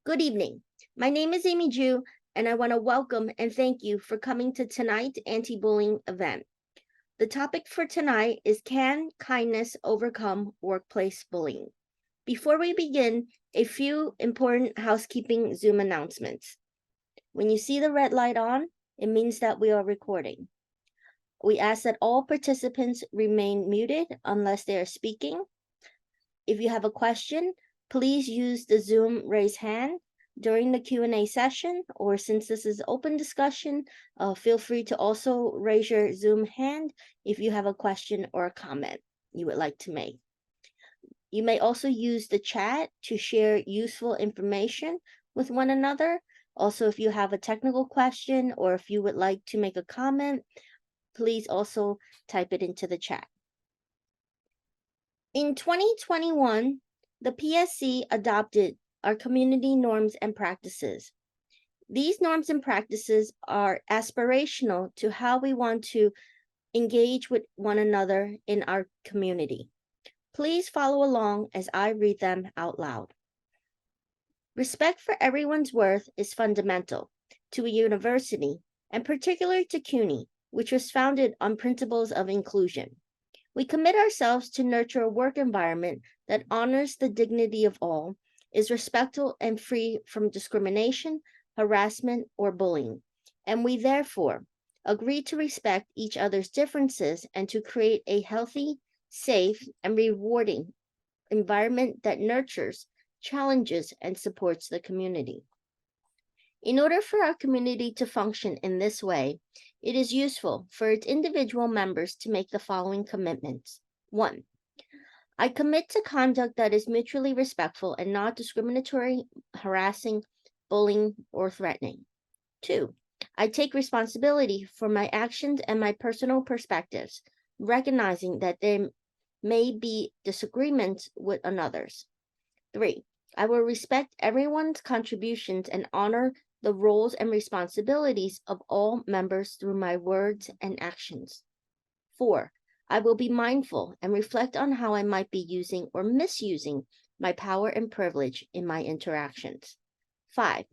Good evening. My name is Amy Ju, and I want to welcome and thank you for coming to tonight's anti-bullying event. The topic for tonight is Can Kindness Overcome Workplace Bullying? Before we begin, a few important housekeeping Zoom announcements. When you see the red light on, it means that we are recording. We ask that all participants remain muted unless they are speaking. If you have a question, please use the Zoom raise hand during the Q&A session, or since this is open discussion, feel free to also raise your Zoom hand if you have a question or a comment you would like to make. You may also use the chat to share useful information with one another. Also, if you have a technical question or if you would like to make a comment, please also type it into the chat. In 2021, the PSC adopted our community norms and practices. These norms and practices are aspirational to how we want to engage with one another in our community. Please follow along as I read them out loud. Respect for everyone's worth is fundamental to a university, and particularly to CUNY, which was founded on principles of inclusion. We commit ourselves to nurture a work environment that honors the dignity of all, is respectful and free from discrimination, harassment, or bullying. And we therefore agree to respect each other's differences and to create a healthy, safe, and rewarding environment that nurtures, challenges, and supports the community. In order for our community to function in this way, it is useful for its individual members to make the following commitments. 1. I commit to conduct that is mutually respectful and not discriminatory, harassing, bullying, or threatening. 2. I take responsibility for my actions and my personal perspectives, recognizing that there may be disagreements with others. 3. I will respect everyone's contributions and honor the roles and responsibilities of all members through my words and actions. 4. I will be mindful and reflect on how I might be using or misusing my power and privilege in my interactions. 5.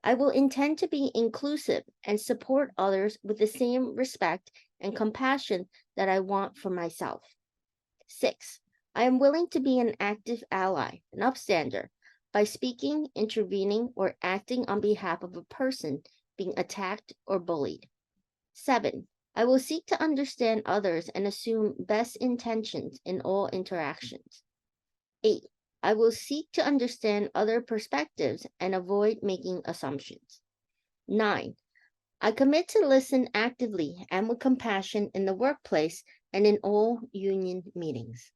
I will intend to be inclusive and support others with the same respect and compassion that I want for myself. 6. I am willing to be an active ally, an upstander, by speaking, intervening, or acting on behalf of a person being attacked or bullied. 7. I will seek to understand others and assume best intentions in all interactions. 8. I will seek to understand other perspectives and avoid making assumptions. 9. I commit to listen actively and with compassion in the workplace and in all union meetings.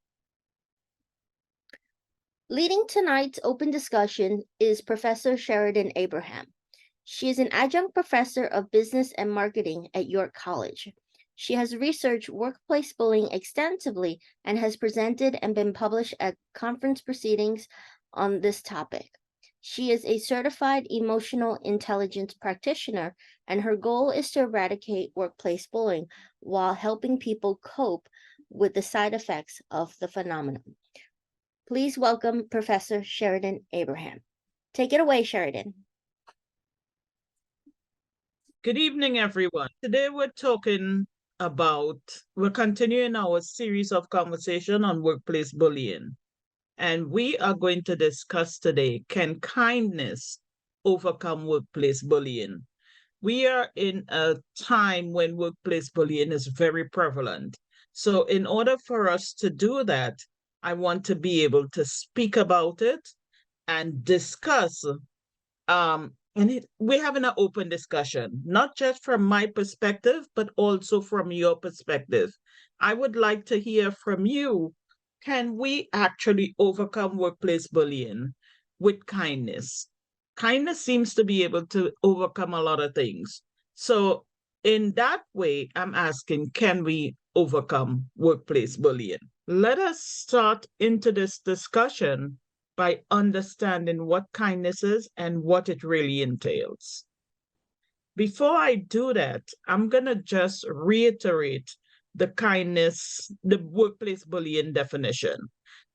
Leading tonight's open discussion is Professor Sheridan Abraham. She is an adjunct professor of business and marketing at York College. She has researched workplace bullying extensively and has presented and been published at conference proceedings on this topic. She is a certified emotional intelligence practitioner, and her goal is to eradicate workplace bullying while helping people cope with the side effects of the phenomenon. Please welcome Professor Sheridan Abraham. Take it away, Sheridan. Good evening, everyone. Today we're continuing our series of conversation on workplace bullying. And we are going to discuss today, can kindness overcome workplace bullying? We are in a time when workplace bullying is very prevalent. So in order for us to do that, I want to be able to speak about it and discuss. We're having an open discussion, not just from my perspective, but also from your perspective. I would like to hear from you. Can we actually overcome workplace bullying with kindness? Kindness seems to be able to overcome a lot of things. So in that way, I'm asking, can we overcome workplace bullying? Let us start into this discussion by understanding what kindness is and what it really entails. Before I do that, I'm going to just reiterate the workplace bullying definition.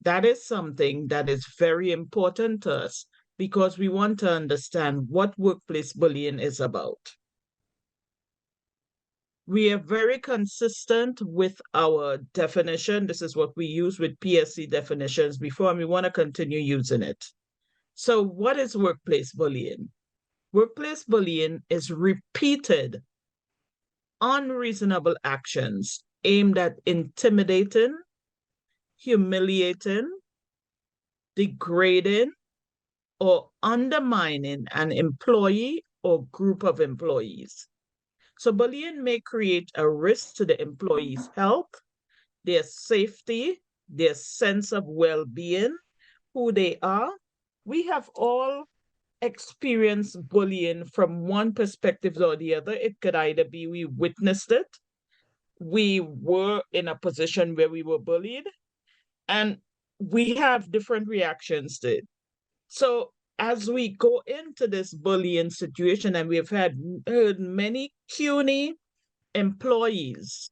That is something that is very important to us because we want to understand what workplace bullying is about. We are very consistent with our definition. This is what we use with PSC definitions before, and we want to continue using it. So what is workplace bullying? Workplace bullying is repeated, unreasonable actions aimed at intimidating, humiliating, degrading, or undermining an employee or group of employees. So bullying may create a risk to the employee's health, their safety, their sense of well-being, who they are. We have all experienced bullying from one perspective or the other. It could either be we witnessed it, we were in a position where we were bullied, and we have different reactions to it. So as we go into this bullying situation, and we've heard many CUNY employees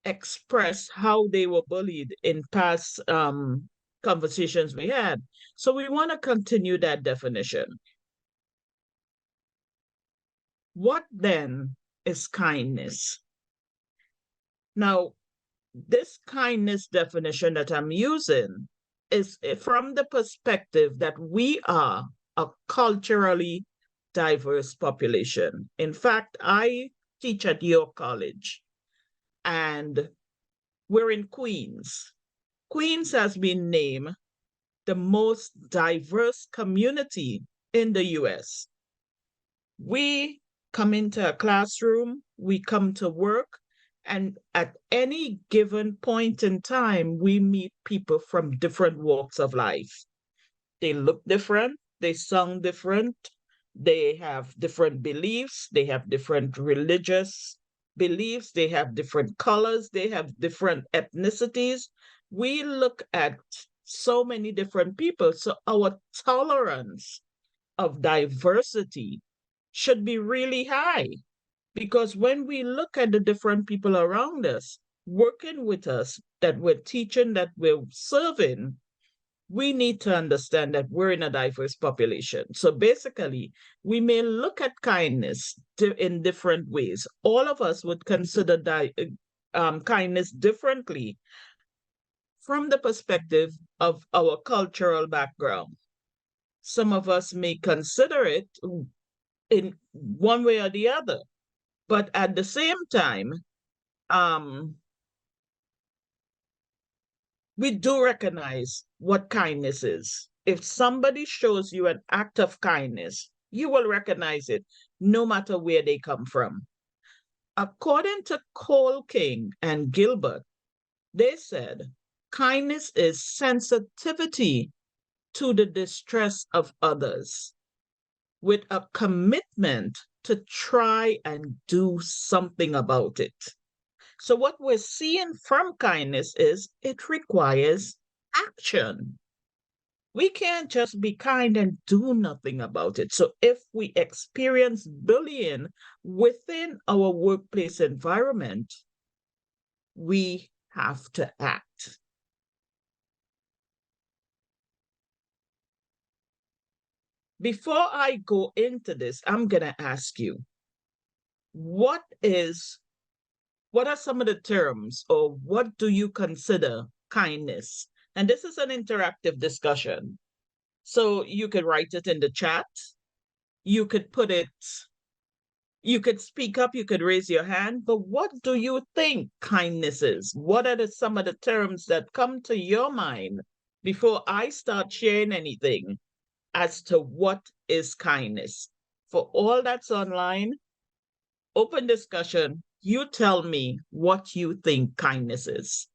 express how they were bullied in past conversations we had. So we want to continue that definition. What then is kindness? Now, this kindness definition that I'm using is from the perspective that we are a culturally diverse population. In fact, I teach at your college, and we're in Queens. Queens has been named the most diverse community in the US. We come into a classroom, we come to work, and at any given point in time, we meet people from different walks of life. They look different, they sound different, they have different beliefs, they have different religious beliefs, they have different colors, they have different ethnicities. We look at so many different people, so our tolerance of diversity should be really high, because when we look at the different people around us, working with us, that we're teaching, that we're serving, we need to understand that we're in a diverse population. So basically, we may look at kindness in different ways. All of us would consider kindness differently from the perspective of our cultural background. Some of us may consider it in one way or the other, but at the same time, we do recognize what kindness is. If somebody shows you an act of kindness, you will recognize it no matter where they come from. According to Cole King and Gilbert, they said, kindness is sensitivity to the distress of others with a commitment to try and do something about it. So what we're seeing from kindness is it requires action. We can't just be kind and do nothing about it. So if we experience bullying within our workplace environment, we have to act. Before I go into this, I'm going to ask you, what are some of the terms, or what do you consider kindness? And this is an interactive discussion. So you could write it in the chat. You could put it, you could speak up, you could raise your hand, but what do you think kindness is? What are some of the terms that come to your mind before I start sharing anything as to what is kindness? For all that's online, open discussion. You tell me what you think kindness is.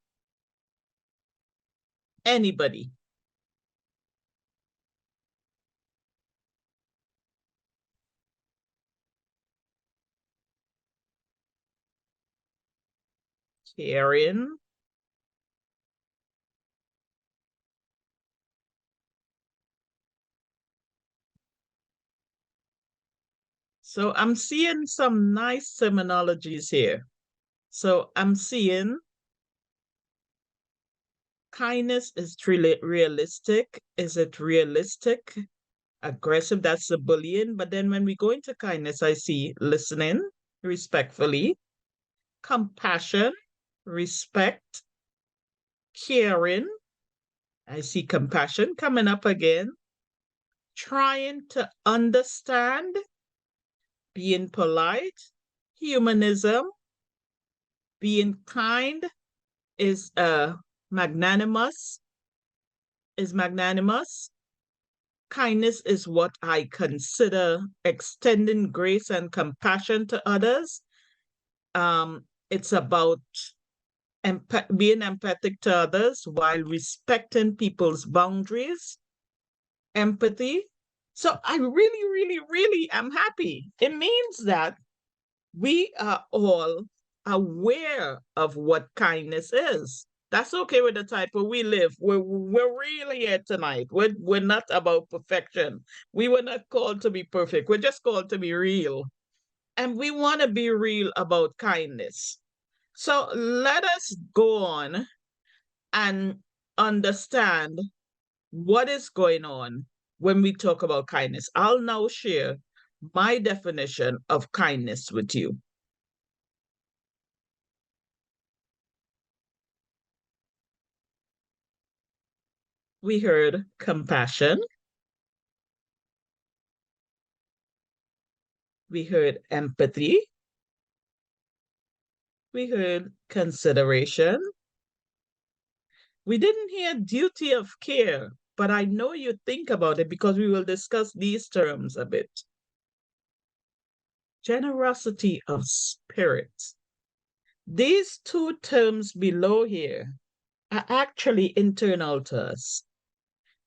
Anybody? Karen? So I'm seeing some nice terminologies here. So I'm seeing kindness is realistic. Is it realistic? Aggressive, that's the bullying. But then when we go into kindness, I see listening respectfully, compassion, respect, caring. I see compassion coming up again, trying to understand, being polite, humanism, being kind is magnanimous, is magnanimous. Kindness is what I consider extending grace and compassion to others. It's about being empathic to others while respecting people's boundaries, empathy. So I really, really, really am happy. It means that we are all aware of what kindness is. That's okay with the type where we live. We're really here tonight. We're not about perfection. We were not called to be perfect. We're just called to be real. And we want to be real about kindness. So let us go on and understand what is going on when we talk about kindness. I'll now share my definition of kindness with you. We heard compassion, we heard empathy, we heard consideration. We didn't hear duty of care, but I know you think about it because we will discuss these terms a bit. Generosity of spirit. These two terms below here are actually internal to us.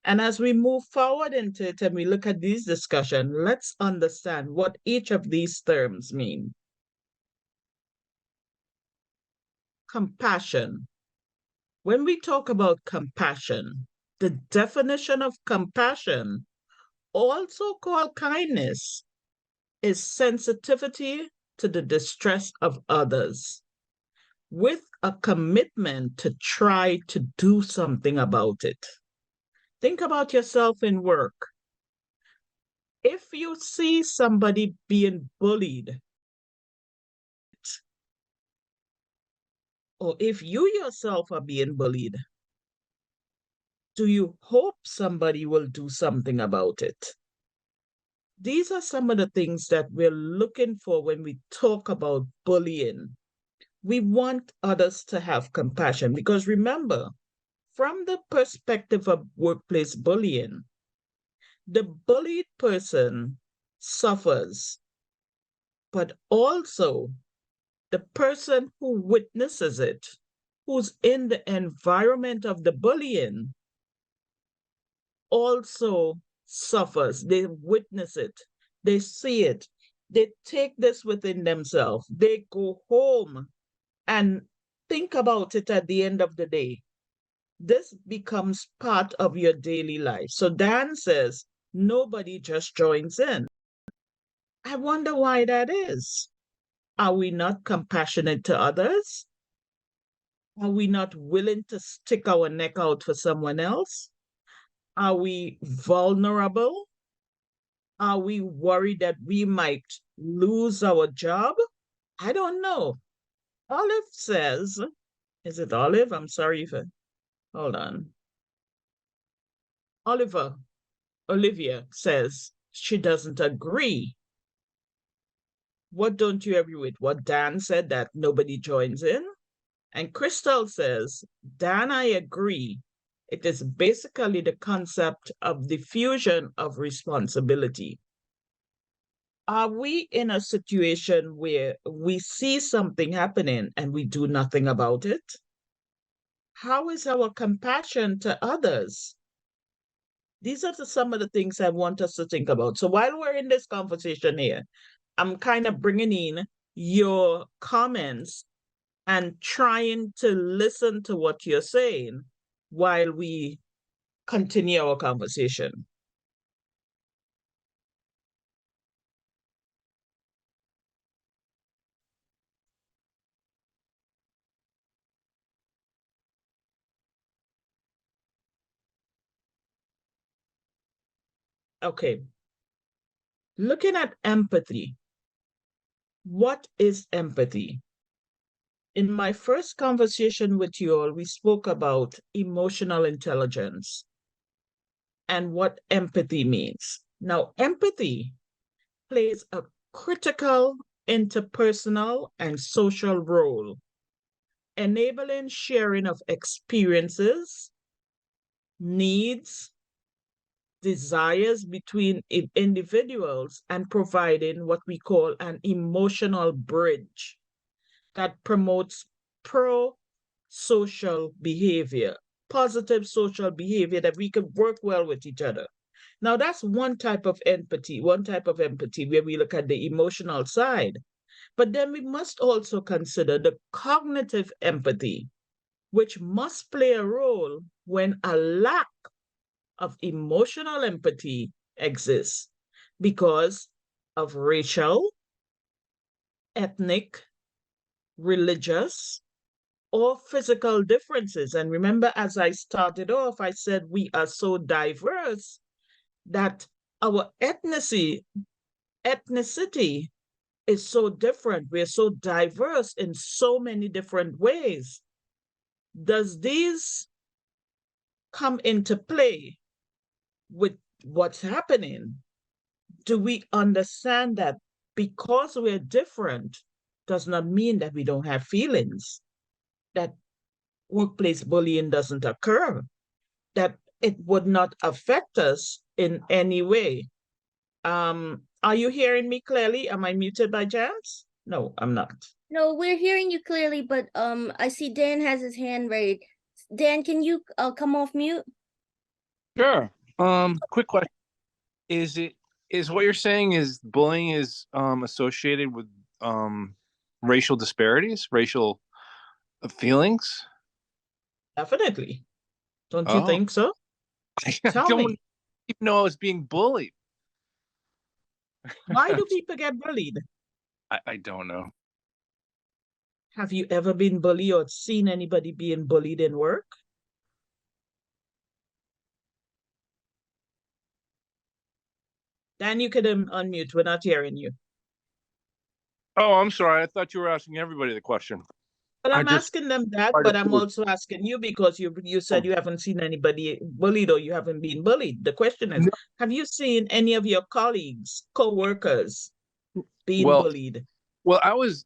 And as we move forward into it and we look at this discussion, let's understand what each of these terms mean. Compassion. When we talk about compassion, the definition of compassion, also called kindness, is sensitivity to the distress of others with a commitment to try to do something about it. Think about yourself in work. If you see somebody being bullied, or if you yourself are being bullied, do you hope somebody will do something about it? These are some of the things that we're looking for when we talk about bullying. We want others to have compassion because remember, from the perspective of workplace bullying, the bullied person suffers, but also the person who witnesses it, who's in the environment of the bullying, also suffers. They witness it, they see it, they take this within themselves. They go home and think about it at the end of the day. This becomes part of your daily life. So Dan says, nobody just joins in. I wonder why that is. Are we not compassionate to others? Are we not willing to stick our neck out for someone else? Are we vulnerable? Are we worried that we might lose our job? I don't know. Olive says, is it Olive? I'm sorry if I, hold on. Olivia says she doesn't agree. What don't you agree with? What Dan said, that nobody joins in? And Crystal says, Dan, I agree. It is basically the concept of diffusion of responsibility. Are we in a situation where we see something happening and we do nothing about it? How is our compassion to others? These are some of the things I want us to think about. So while we're in this conversation here, I'm kind of bringing in your comments and trying to listen to what you're saying while we continue our conversation. Okay. Looking at empathy, what is empathy? In my first conversation with you all, we spoke about emotional intelligence and what empathy means. Now, empathy plays a critical interpersonal and social role, enabling sharing of experiences, needs, desires between individuals, and providing what we call an emotional bridge that promotes pro-social behavior, positive social behavior that we can work well with each other. Now, that's one type of empathy where we look at the emotional side. But then we must also consider the cognitive empathy, which must play a role when a lack of emotional empathy exists because of racial, ethnic, religious, or physical differences. And remember, as I started off, I said we are so diverse that our ethnicity is so different. We're so diverse in so many different ways. Does these come into play with what's happening? Do we understand that because we're different does not mean that we don't have feelings, that workplace bullying doesn't occur, that it would not affect us in any way? Are you hearing me clearly? Am I muted by chance? No, I'm not. No, we're hearing you clearly, but I see Dan has his hand raised. Dan, can you come off mute? Sure. Quick question. Is what you're saying is bullying is associated with racial disparities, racial feelings? Definitely. Don't you Oh, think so? I Tell don't me, even know I was being bullied. why do people get bullied? I don't know. Have you ever been bullied or seen anybody being bullied in work? Dan, you can unmute. We're not hearing you. Oh, I'm sorry. I thought you were asking everybody the question. But I I'm just asking them that, tried to but I'm prove. also asking you because you said you haven't seen anybody bullied or you haven't been bullied. The question is, No. have you seen any of your colleagues, co-workers being Well, bullied? I was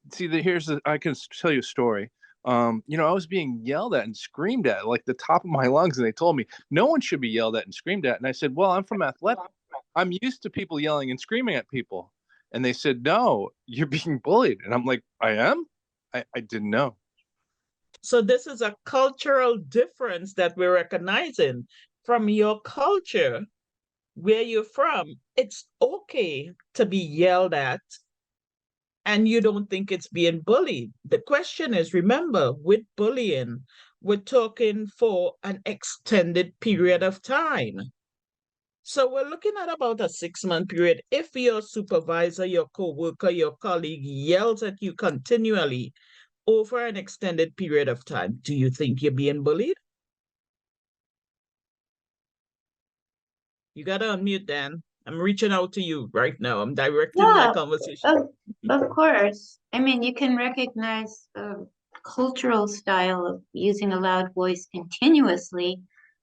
I can tell you a story. I was being yelled at and screamed at like the top of my lungs, and they told me no one should be yelled at and screamed at. And I said, well, I'm from athletics. I'm used to people yelling and screaming at people. And they said, no, you're being bullied. And I'm like, I am? I didn't know. So this is a cultural difference that we're recognizing from your culture, where you're from. It's okay to be yelled at and you don't think it's being bullied. The question is, remember, with bullying, we're talking for an extended period of time. So we're looking at about a 6-month period. If your supervisor, your coworker, your colleague yells at you continually over an extended period of time, do you think you're being bullied? You gotta unmute, Dan. I'm reaching out to you right now. I'm directing my Yeah, conversation. of course. I mean, you can recognize the cultural style of using a loud voice continuously,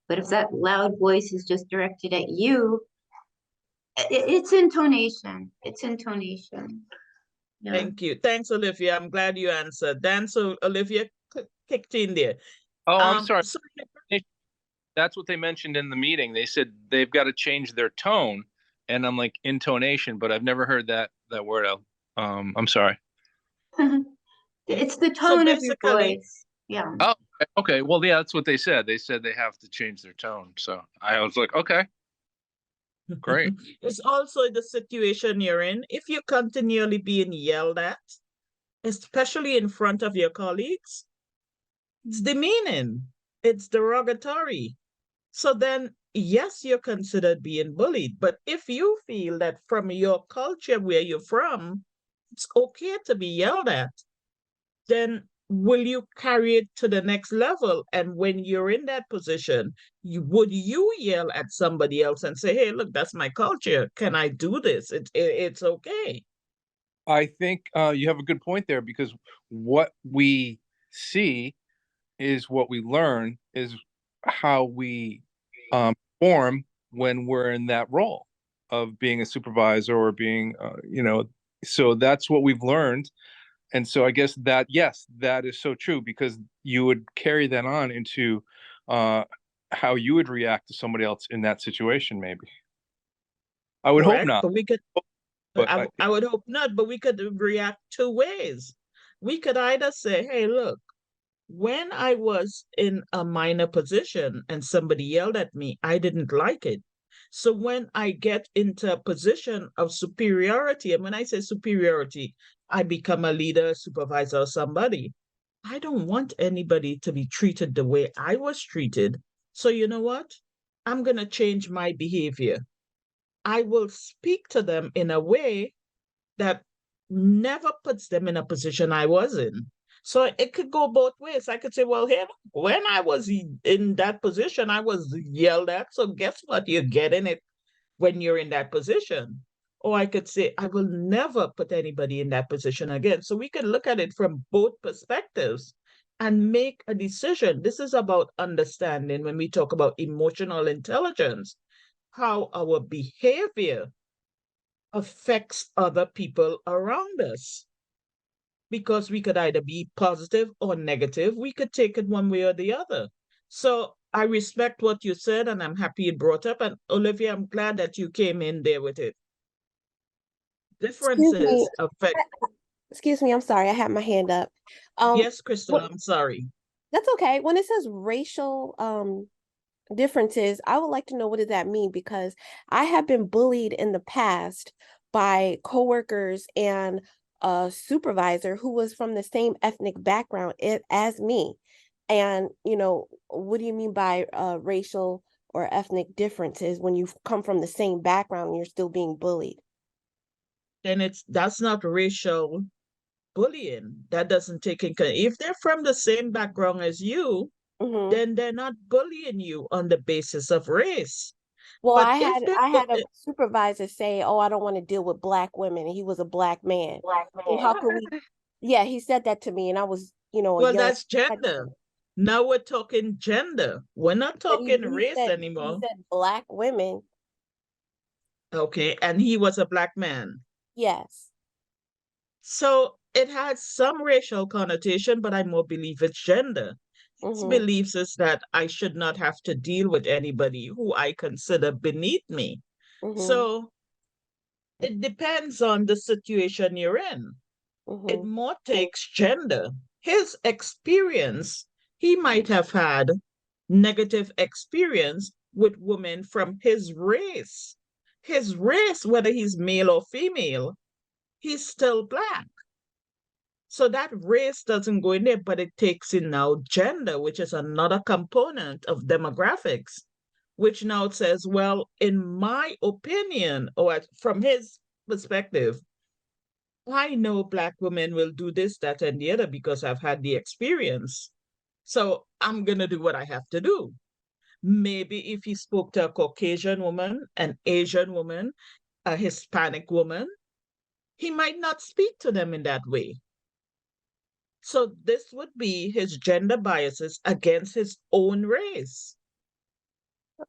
but if that loud voice is just directed at you, it's intonation. It's intonation. Yeah. Thank you. Thanks, Olivia. I'm glad you answered. Dan, so Olivia kicked in there. Oh, I'm sorry. So That's what they mentioned in the meeting. They said they've got to change their tone. And I'm like, intonation, but I've never heard that word out. I'm sorry. It's the so tone of your basically, voice. Yeah. Oh, okay. Well, yeah, that's what they said. They said they have to change their tone. So I was like, okay, great. it's also the situation you're in. If you're continually being yelled at, especially in front of your colleagues, it's demeaning, it's derogatory. So then, yes, you're considered being bullied. But if you feel that from your culture where you're from, it's okay to be yelled at, then will you carry it to the next level? And when you're in that position, would you yell at somebody else and say, hey, look, that's my culture. Can I do this? It's okay. I think you have a good point there, because what we see is what we learn, is how we perform when we're in that role of being a supervisor or being, so that's what we've learned. And so I guess that, yes, that is so true, because you would carry that on into how you would react to somebody else in that situation, maybe. I would hope Correct. not, But we could, but I would hope not, but we could react two ways. We could either say, hey, look, when I was in a minor position and somebody yelled at me, I didn't like it. So when I get into a position of superiority, and when I say superiority, I become a leader, supervisor, or somebody, I don't want anybody to be treated the way I was treated. So you know what? I'm going to change my behavior. I will speak to them in a way that never puts them in a position I was in. So it could go both ways. I could say, well, hey, when I was in that position, I was yelled at. So guess what? You're getting it when you're in that position. Or I could say, I will never put anybody in that position again. So we can look at it from both perspectives and make a decision. This is about understanding when we talk about emotional intelligence, how our behavior affects other people around us. Because we could either be positive or negative. We could take it one way or the other. So I respect what you said, and I'm happy you brought up. And Olivia, I'm glad that you came in there with it. Excuse me. Differences affect. Excuse me, I'm sorry, I had my hand up. Yes, Crystal, What, I'm sorry. that's okay. When it says racial differences, I would like to know, what does that mean? Because I have been bullied in the past by coworkers and a supervisor who was from the same ethnic background as me. And, what do you mean by racial or ethnic differences when you come from the same background and you're still being bullied? Then that's not racial bullying. That doesn't take in. If they're from the same background as you, Mm-hmm. then they're not bullying you on the basis of race. Well, But I if had they're I had a supervisor say, "Oh, I don't want to deal with black women," and he was a black man. So how could we? Yeah, he said that to me, and I was, a well, young. that's gender. Now we're talking gender. We're not But talking he race said he anymore. said black women. Okay, and he was a black man. Yes. So it has some racial connotation, but I more believe it's gender. His Mm-hmm. beliefs is that I should not have to deal with anybody who I consider beneath me. Mm-hmm. So it depends on the situation you're in. It Mm-hmm. more takes gender. His experience, he might have had negative experience with women from his race. His race, whether he's male or female, he's still black. So that race doesn't go in there, but it takes in now gender, which is another component of demographics, which now says, well, in my opinion, or from his perspective, I know black women will do this, that, and the other because I've had the experience. So I'm going to do what I have to do. Maybe if he spoke to a Caucasian woman, an Asian woman, a Hispanic woman, he might not speak to them in that way. So this would be his gender biases against his own race.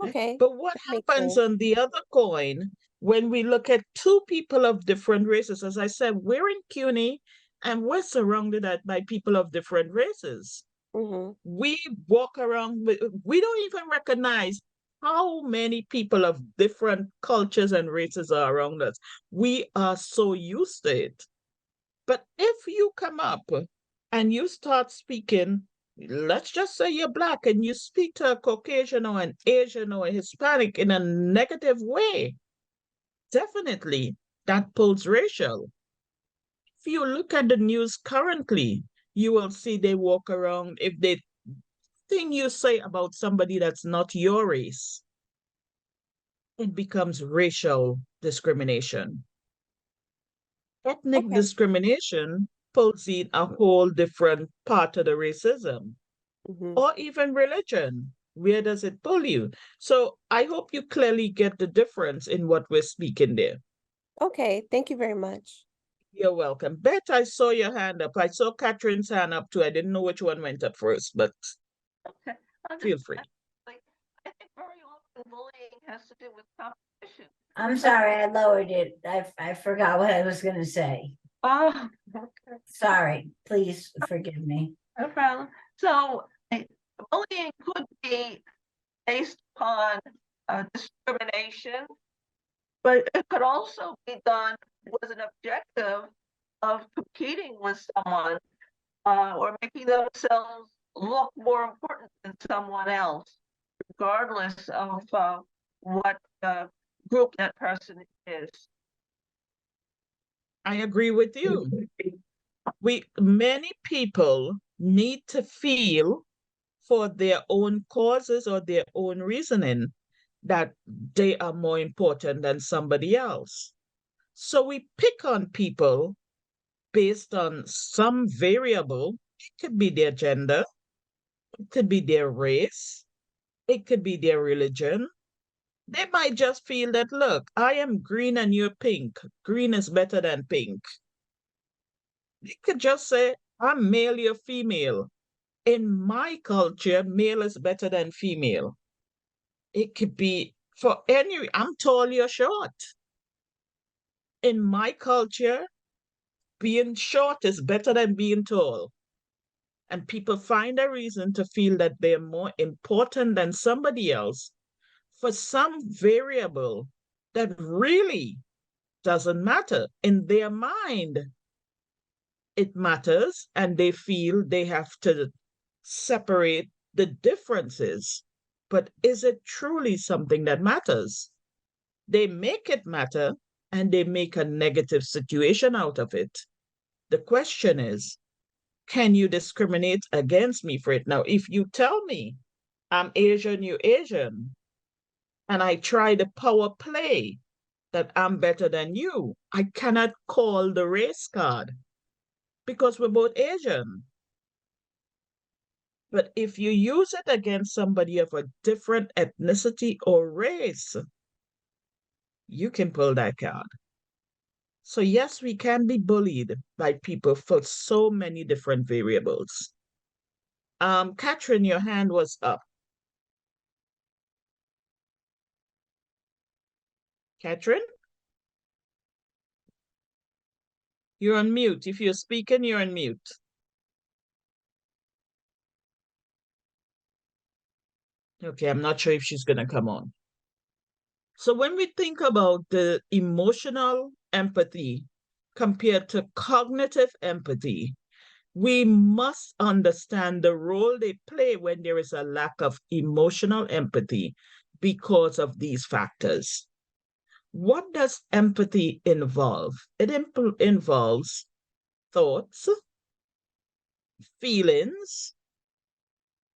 Okay. But what That makes happens sense. on the other coin when we look at two people of different races? As I said, we're in CUNY and we're surrounded by people of different races. Mm-hmm. We walk around, we don't even recognize how many people of different cultures and races are around us. We are so used to it. But if you come up and you start speaking, let's just say you're black and you speak to a Caucasian or an Asian or a Hispanic in a negative way, definitely that pulls racial. If you look at the news currently, you will see they walk around, if they thing you say about somebody that's not your race, it becomes racial discrimination. Ethnic Okay. discrimination pulls in a whole different part of the racism, Mhm. or even religion. Where does it pull you? So I hope you clearly get the difference in what we're speaking there. Okay, thank you very much. You're welcome. Bet, I saw your hand up. I saw Catherine's hand up too. I didn't know which one went up first, but Okay. feel free. I think very often bullying has to do with competition. I'm sorry, I lowered it. I forgot what I was gonna say. Oh, okay. Sorry, please forgive me. No problem. So bullying could be based upon discrimination, but it could also be done with an objective of competing with someone or making themselves look more important than someone else, regardless of what group that person is. I agree with you. Many people need to feel for their own causes or their own reasoning that they are more important than somebody else. So we pick on people based on some variable. It could be their gender, it could be their race, it could be their religion. They might just feel that, look, I am green and you're pink. Green is better than pink. They could just say, I'm male, you're female. In my culture, male is better than female. It could be for any, I'm tall, you're short. In my culture, being short is better than being tall. And people find a reason to feel that they're more important than somebody else for some variable that really doesn't matter. In their mind, it matters, and they feel they have to separate the differences. But is it truly something that matters? They make it matter, and they make a negative situation out of it. The question is, can you discriminate against me for it? Now, if you tell me I'm Asian, you're Asian, and I try the power play that I'm better than you, I cannot call the race card because we're both Asian. But if you use it against somebody of a different ethnicity or race, you can pull that card. So yes, we can be bullied by people for so many different variables. Catherine, your hand was up. Catherine? You're on mute. If you're speaking, you're on mute. Okay, I'm not sure if she's going to come on. So when we think about the emotional empathy compared to cognitive empathy, we must understand the role they play when there is a lack of emotional empathy because of these factors. What does empathy involve? It involves thoughts, feelings,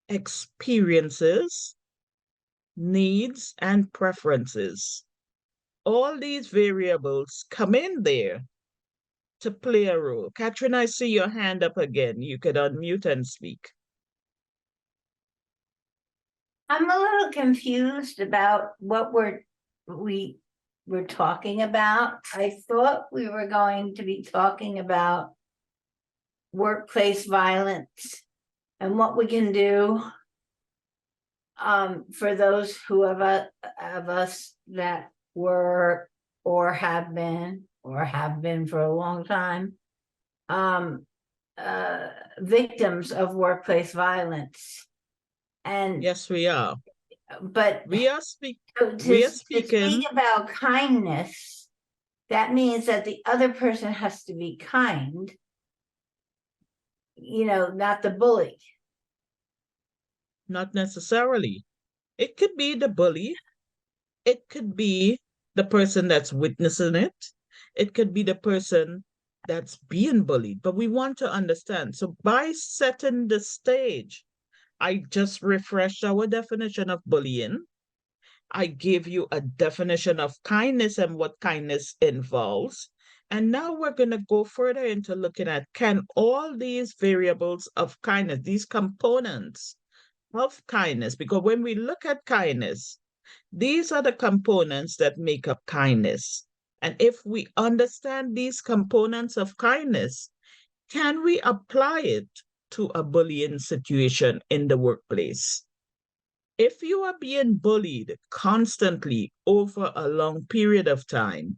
experiences, needs, and preferences. All these variables come in there to play a role. Catherine, I see your hand up again. You could unmute and speak. I'm a little confused about what we were talking about. I thought we were going to be talking about workplace violence and what we can do for those who of us that were or have been for a long time victims of workplace violence. And yes, we are. But we are speaking. To speak about kindness, that means that the other person has to be kind, not the bully. Not necessarily. It could be the bully. It could be the person that's witnessing it. It could be the person that's being bullied. But we want to understand. So by setting the stage, I just refreshed our definition of bullying. I gave you a definition of kindness and what kindness involves. And now we're going to go further into looking at, can all these variables of kindness, these components of kindness, because when we look at kindness, these are the components that make up kindness. And if we understand these components of kindness, can we apply it to a bullying situation in the workplace? If you are being bullied constantly over a long period of time,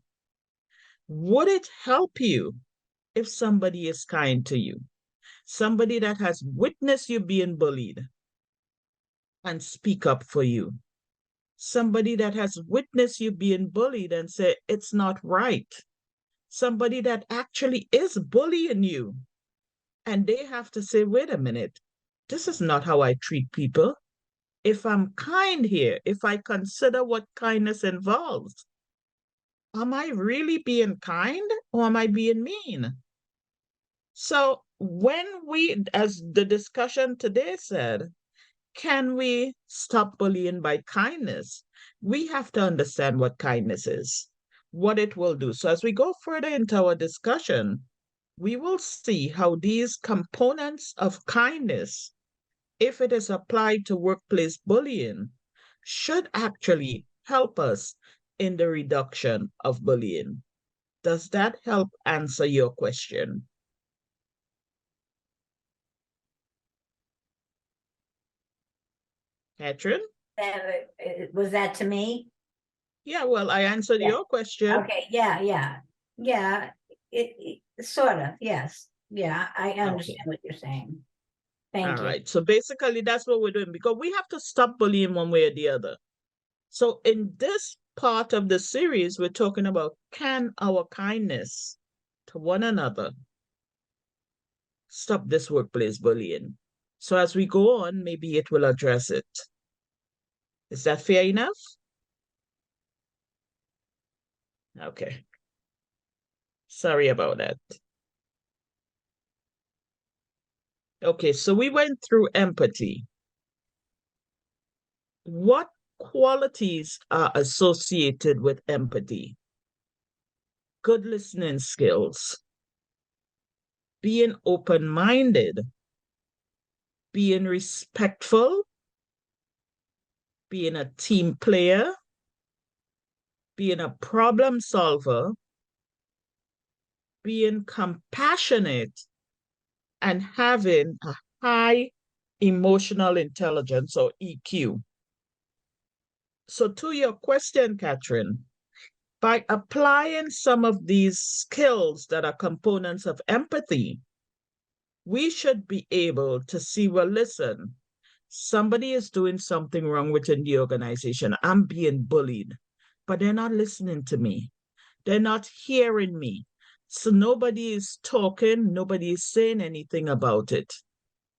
would it help you if somebody is kind to you? Somebody that has witnessed you being bullied and speak up for you. Somebody that has witnessed you being bullied and say, it's not right. Somebody that actually is bullying you. And they have to say, wait a minute, this is not how I treat people. If I'm kind here, if I consider what kindness involves, am I really being kind or am I being mean? So when we, as the discussion today said, can we stop bullying by kindness? We have to understand what kindness is, what it will do. So as we go further into our discussion, we will see how these components of kindness, if it is applied to workplace bullying, should actually help us in the reduction of bullying. Does that help answer your question? Catherine? Was that to me? Yeah, well, I answered Yeah. your question. Okay, yeah. It sort of, yes. Yeah, I understand what you're saying. Thank All you. right. So basically, that's what we're doing because we have to stop bullying one way or the other. So in this part of the series, we're talking about, can our kindness to one another stop this workplace bullying? So as we go on, maybe it will address it. Is that fair enough? Okay. Sorry about that. Okay, so we went through empathy. What qualities are associated with empathy? Good listening skills, being open-minded, being respectful, being a team player, being a problem solver, being compassionate, and having a high emotional intelligence or EQ. So to your question, Catherine, by applying some of these skills that are components of empathy, we should be able to see, well, listen, somebody is doing something wrong within the organization. I'm being bullied, but they're not listening to me. They're not hearing me. So nobody is talking, nobody is saying anything about it.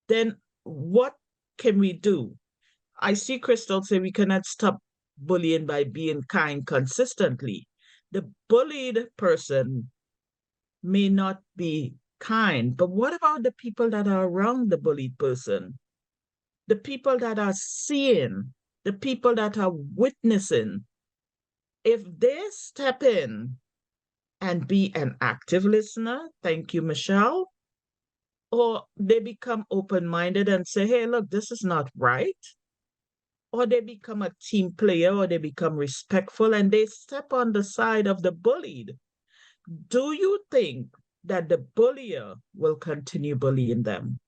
Then what can we do? I see Crystal say we cannot stop bullying by being kind consistently. The bullied person may not be kind, but what about the people that are around the bullied person? The people that are seeing, the people that are witnessing? If they step in and be an active listener, thank you, Michelle, or they become open-minded and say, hey, look, this is not right, or they become a team player, or they become respectful and they step on the side of the bullied, do you think that the bullier will continue bullying them?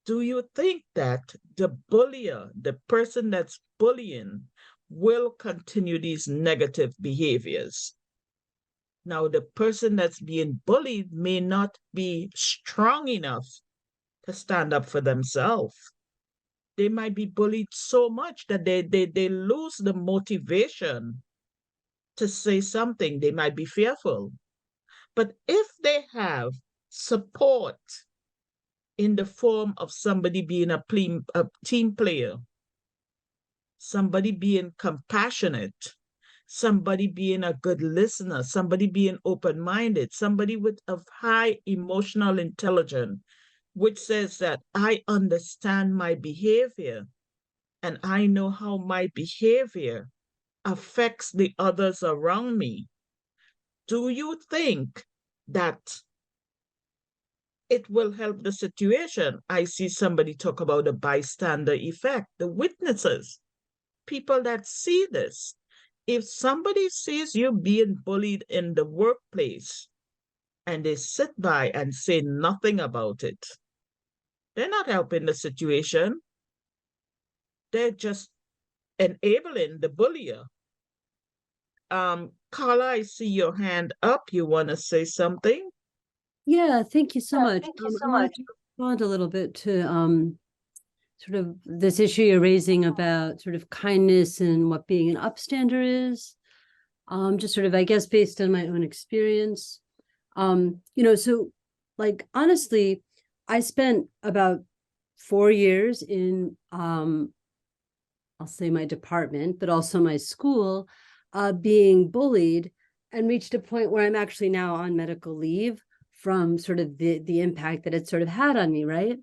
Do you think that the bullier, the person that's bullying, will continue these negative behaviors? Now, the person that's being bullied may not be strong enough to stand up for themselves. They might be bullied so much that they lose the motivation to say something. They might be fearful. But if they have support in the form of somebody being a team player, somebody being compassionate, somebody being a good listener, somebody being open-minded, somebody with a high emotional intelligence, which says that I understand my behavior and I know how my behavior affects the others around me. do you think that it will help the situation? I see somebody talk about the bystander effect, the witnesses, people that see this. If somebody sees you being bullied in the workplace and they sit by and say nothing about it, they're not helping the situation. They're just enabling the bullier. Carla, I see your hand up. You want to say something? Yeah, thank you so much. Thank you I so wanted much. to respond a little bit to sort of this issue you're raising about sort of kindness and what being an upstander is. Just sort of, I guess, based on my own experience. So like honestly, I spent about 4 years in I'll say my department, but also my school, being bullied, and reached a point where I'm actually now on medical leave from sort of the impact that it sort of had on me, right?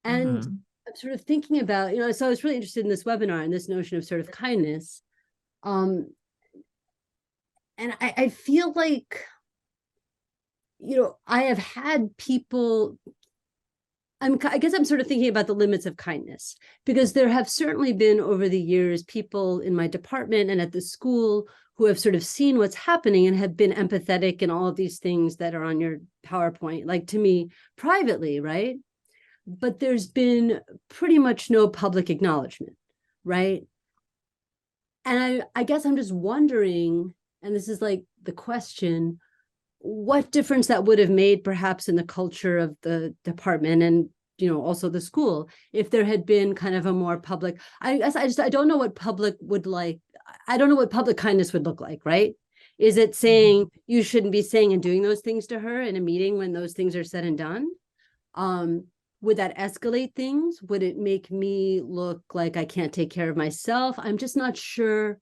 And I'm sort of thinking about, so I was really interested in this webinar and this notion of sort of kindness. And I feel like, I have had people, I guess I'm sort of thinking about the limits of kindness, because there have certainly been over the years people in my department and at the school who have sort of seen what's happening and have been empathetic and all of these things that are on your PowerPoint, like to me privately, right? But there's been pretty much no public acknowledgement, right? And I guess I'm just wondering, and this is like the question, what difference that would have made perhaps in the culture of the department and also the school if there had been kind of a more public, I guess I don't know what public would like. I don't know what public kindness would look like, right? Is it saying you shouldn't be saying and doing those things to her in a meeting when those things are said and done? Would that escalate things? Would it make me look like I can't take care of myself? I'm just not sure,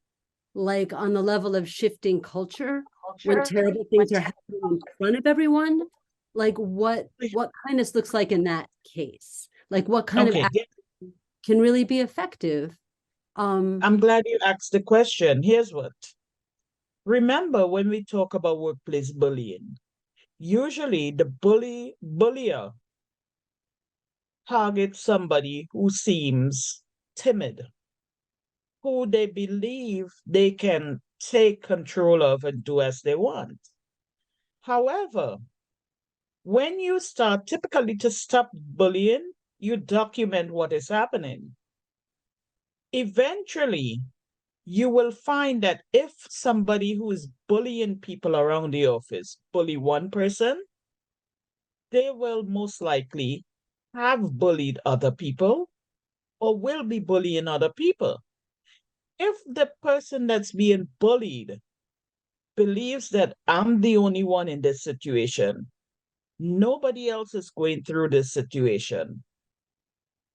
like on the level of shifting culture, when terrible things are happening in front of everyone, like what kindness looks like in that case, like what kind of action can really be effective. I'm glad you asked the question. Here's what. Remember, when we talk about workplace bullying, usually the bullier targets somebody who seems timid, who they believe they can take control of and do as they want. However, when you start typically to stop bullying, you document what is happening. Eventually, you will find that if somebody who is bullying people around the office bully one person, they will most likely have bullied other people or will be bullying other people. If the person that's being bullied believes that I'm the only one in this situation, nobody else is going through this situation,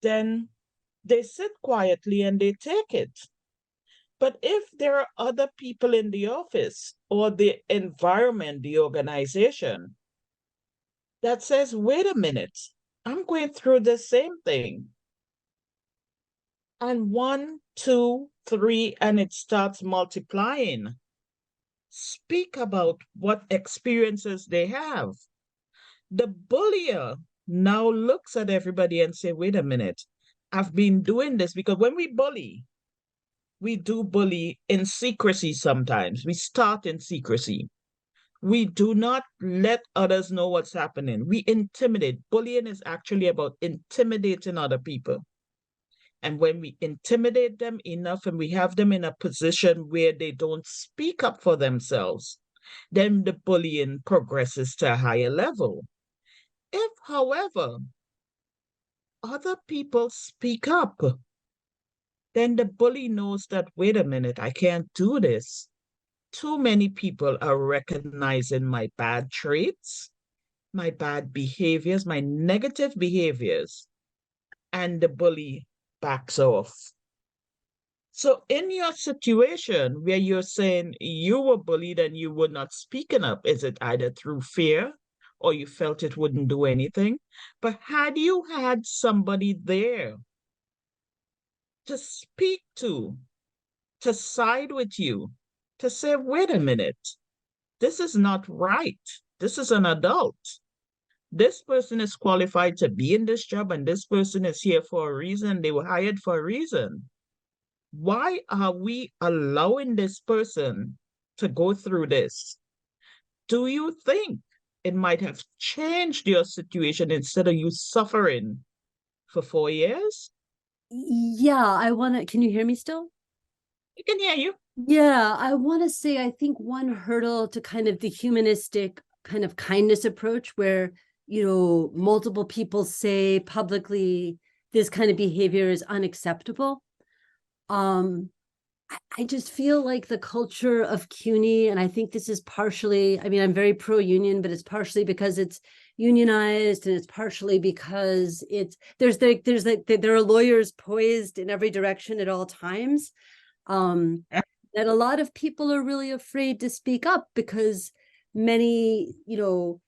then they sit quietly and they take it. But if there are other people in the office or the environment, the organization, that says, wait a minute, I'm going through the same thing. And 1, 2, 3, and it starts multiplying. Speak about what experiences they have. The bullier now looks at everybody and say, wait a minute, I've been doing this, because when we do bully in secrecy sometimes. We start in secrecy. We do not let others know what's happening. We intimidate. Bullying is actually about intimidating other people. And when we intimidate them enough and we have them in a position where they don't speak up for themselves, then the bullying progresses to a higher level. If, however, other people speak up, then the bully knows that, wait a minute, I can't do this. Too many people are recognizing my bad traits, my bad behaviors, my negative behaviors, and the bully backs off. So in your situation where you're saying you were bullied and you were not speaking up, is it either through fear or you felt it wouldn't do anything? But had you had somebody there to speak to side with you, to say, wait a minute, this is not right. This is an adult. This person is qualified to be in this job, and this person is here for a reason. They were hired for a reason. Why are we allowing this person to go through this? Do you think it might have changed your situation instead of you suffering for 4 years? Yeah, I want to, can you hear me still? I can hear you. Yeah, I want to say, I think one hurdle to kind of the humanistic kind of kindness approach where, you know, multiple people say publicly this kind of behavior is unacceptable. I just feel like the culture of CUNY, and I think this is partially, I mean, I'm very pro-union, but it's partially because it's unionized, and it's partially because it's, there are lawyers poised in every direction at all times. That a lot of people are really afraid to speak up because many, you know,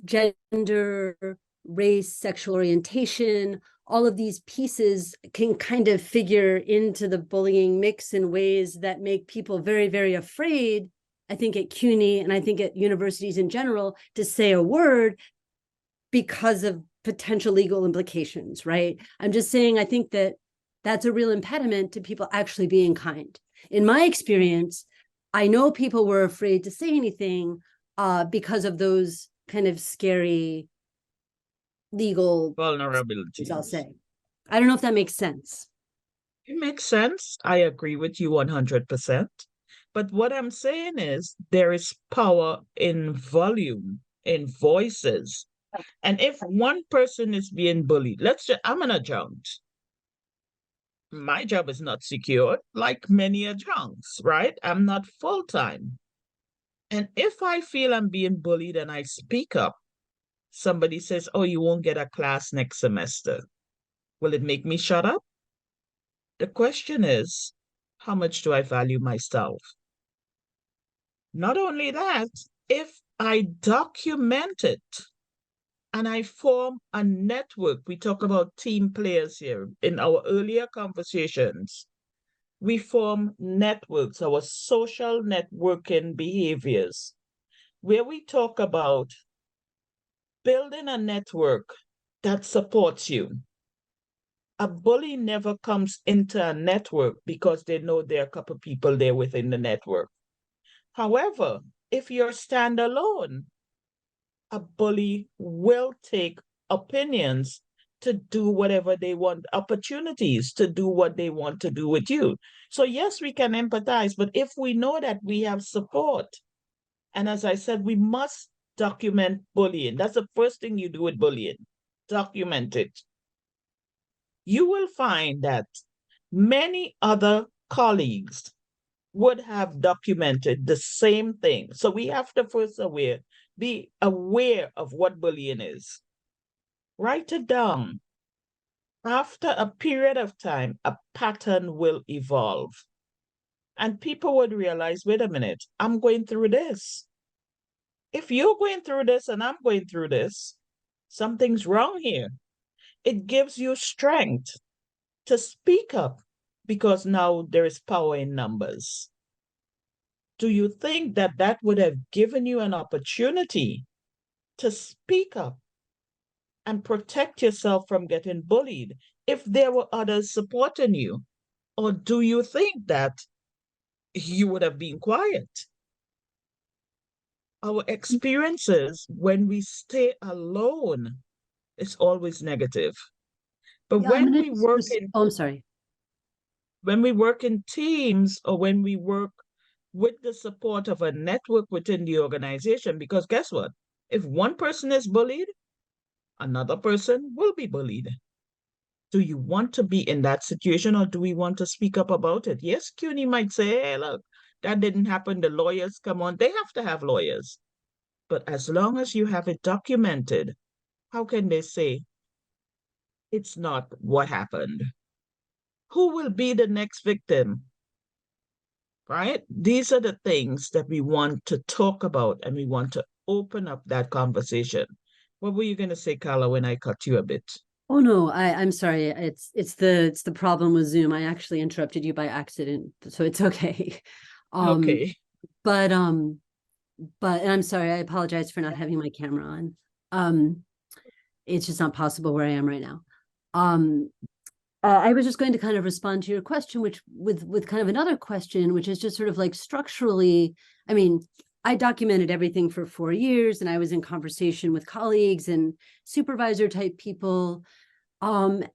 gender, race, sexual orientation, all of these pieces can kind of figure into the bullying mix in ways that make people very, very afraid, I think at CUNY and I think at universities in general, to say a word because of potential legal implications, right? I'm just saying, I think that that's a real impediment to people actually being kind. In my experience, I know people were afraid to say anything because of those kind of scary legal vulnerabilities, I'll say. I don't know if that makes sense. It makes sense. I agree with you 100%. But what I'm saying is there is power in volume, in voices. And if one person is being bullied, I'm an adjunct. My job is not secure, like many adjuncts, right? I'm not full-time. And if I feel I'm being bullied and I speak up, somebody says, oh, you won't get a class next semester. Will it make me shut up? The question is, how much do I value myself? Not only that, if I document it and I form a network, we talk about team players here in our earlier conversations, we form networks, our social networking behaviors, where we talk about building a network that supports you. A bully never comes into a network because they know there are a couple of people there within the network. However, if you're standalone, a bully will take opinions to do whatever they want, opportunities to do what they want to do with you. So yes, we can empathize, but if we know that we have support, and as I said, we must document bullying. That's the first thing you do with bullying, document it. You will find that many other colleagues would have documented the same thing. So we have to first be aware of what bullying is. Write it down. After a period of time, a pattern will evolve. And people would realize, wait a minute, I'm going through this. If you're going through this and I'm going through this, something's wrong here. It gives you strength to speak up because now there is power in numbers. Do you think that that would have given you an opportunity to speak up and protect yourself from getting bullied if there were others supporting you? Or do you think that you would have been quiet? Our experiences when we stay alone is always negative. But Yeah, when we work in I'm sorry. When we work in teams or when we work with the support of a network within the organization, because guess what? If one person is bullied, another person will be bullied. Do you want to be in that situation or do we want to speak up about it? Yes, CUNY might say, hey, look, that didn't happen. The lawyers come on. They have to have lawyers. But as long as you have it documented, how can they say it's not what happened? Who will be the next victim? Right? These are the things that we want to talk about and we want to open up that conversation. What were you going to say, Carla, when I cut you a bit? Oh no, I'm sorry. It's the problem with Zoom. I actually interrupted you by accident, so it's okay. Okay. But and I'm sorry, I apologize for not having my camera on. It's just not possible where I am right now. I was just going to kind of respond to your question, which with kind of another question, which is just sort of like structurally, I mean, I documented everything for 4 years, and I was in conversation with colleagues and supervisor type people. And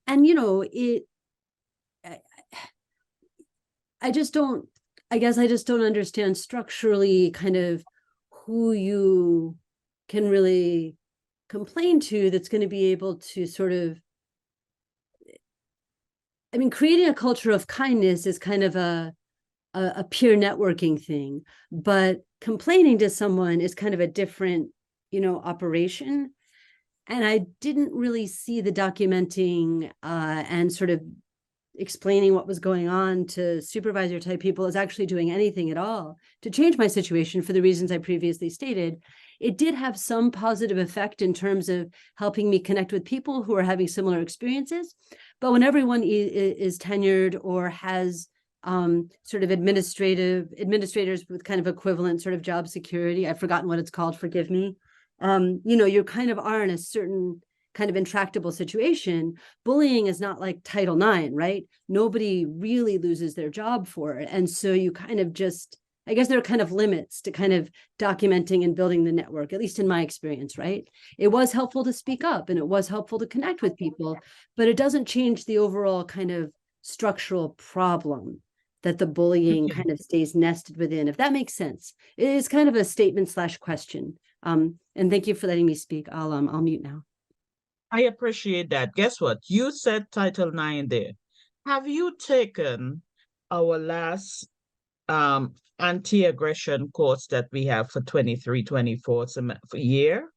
I just don't, I guess I just don't understand structurally kind of who you can really complain to that's going to be able to sort of, I mean, creating a culture of kindness is kind of a peer networking thing, but complaining to someone is kind of a different, operation. And I didn't really see the documenting and sort of explaining what was going on to supervisor type people as actually doing anything at all to change my situation for the reasons I previously stated. It did have some positive effect in terms of helping me connect with people who are having similar experiences. But when everyone is tenured or has sort of administrators with kind of equivalent sort of job security, I've forgotten what it's called, forgive me. You kind of are in a certain kind of intractable situation. Bullying is not like Title IX, right? Nobody really loses their job for it. And so you kind of just, I guess there are kind of limits to kind of documenting and building the network, at least in my experience, right? It was helpful to speak up and it was helpful to connect with people, but it doesn't change the overall kind of structural problem that the bullying kind of stays nested within, if that makes sense. It is kind of a statement/question. And thank you for letting me speak. I'll mute now. I appreciate that. Guess what? You said Title IX there. Have you taken our last anti-aggression course that we have for 23-24 year?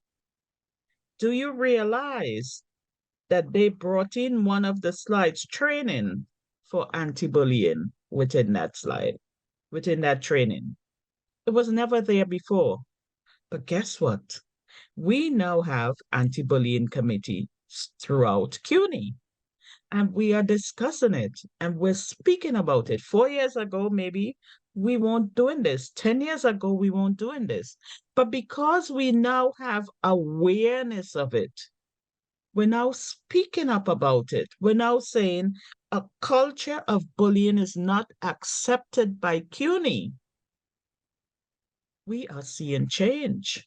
Do you realize that they brought in one of the slides, training for anti-bullying, within that slide, within that training? It was never there before. But guess what? We now have anti-bullying committee throughout CUNY, and we are discussing it and we're speaking about it. 4 years ago, maybe we weren't doing this. 10 years ago, we weren't doing this. But because we now have awareness of it, we're now speaking up about it. We're now saying a culture of bullying is not accepted by CUNY. We are seeing change.